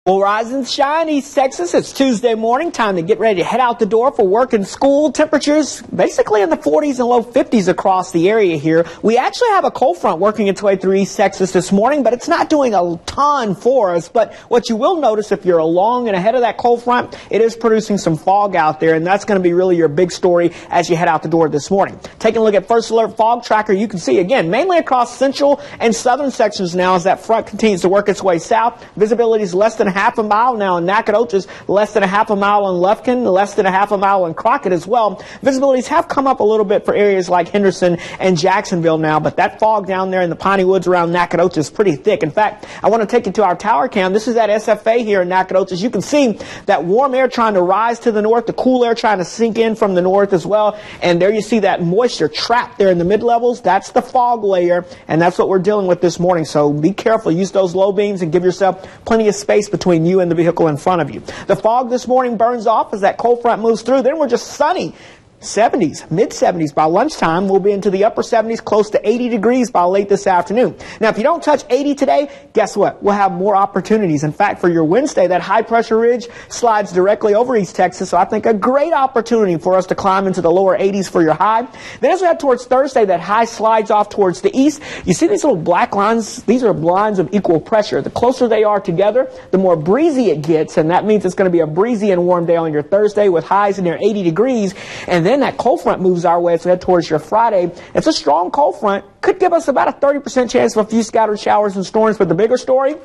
Well, rise and shine, East Texas. It's Tuesday morning. Time to get ready to head out the door for work and school. Temperatures basically in the 40s and low 50s across the area here. We actually have a cold front working its way through East Texas this morning, but it's not doing a ton for us. But what you will notice if you're along and ahead of that cold front, it is producing some fog out there, and that's going to be really your big story as you head out the door this morning. Taking a look at First Alert Fog Tracker, you can see, again, mainly across central and southern sections now as that front continues to work its way south. Visibility is less than half a mile now in Nacogdoches, less than a half a mile in Lufkin, less than a half a mile in Crockett as well. Visibilities have come up a little bit for areas like Henderson and Jacksonville now, but that fog down there in the piney woods around Nacogdoches is pretty thick. In fact, I want to take you to our tower cam. This is at SFA here in Nacogdoches. You can see that warm air trying to rise to the north, the cool air trying to sink in from the north as well, and there you see that moisture trapped there in the mid-levels. That's the fog layer, and that's what we're dealing with this morning. So be careful. Use those low beams and give yourself plenty of space between you and the vehicle in front of you. The fog this morning burns off as that cold front moves through. Then we're just sunny. 70s, mid-70s by lunchtime. We'll be into the upper 70s, close to 80 degrees by late this afternoon. Now, if you don't touch 80 today, guess what? We'll have more opportunities. In fact, for your Wednesday, that high-pressure ridge slides directly over East Texas, so I think a great opportunity for us to climb into the lower 80s for your high. Then as we head towards Thursday, that high slides off towards the east. You see these little black lines? These are lines of equal pressure. The closer they are together, the more breezy it gets, and that means it's going to be a breezy and warm day on your Thursday with highs near 80 degrees. And then that cold front moves our way as we head towards your Friday. It's a strong cold front. Could give us about a 30% chance of a few scattered showers and storms, but the bigger story,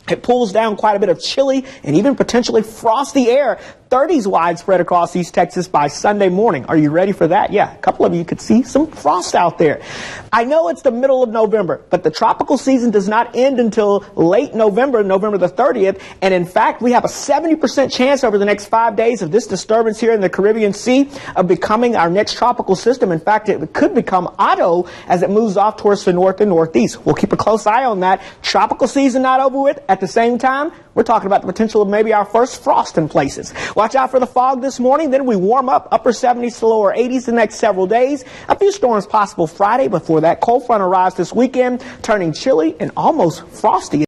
it pulls down quite a bit of chilly and even potentially frosty air. 30s widespread across East Texas by Sunday morning. Are you ready for that? Yeah, a couple of you could see some frost out there. I know it's the middle of November, but the tropical season does not end until late November, November the 30th. And in fact, we have a 70% chance over the next 5 days of this disturbance here in the Caribbean Sea of becoming our next tropical system. In fact, it could become Otto as it moves off towards the north and northeast. We'll keep a close eye on that. Tropical season not over with. At the same time, we're talking about the potential of maybe our first frost in places. Watch out for the fog this morning. Then we warm up upper 70s to lower 80s the next several days. A few storms possible Friday before that cold front arrives this weekend, turning chilly and almost frosty.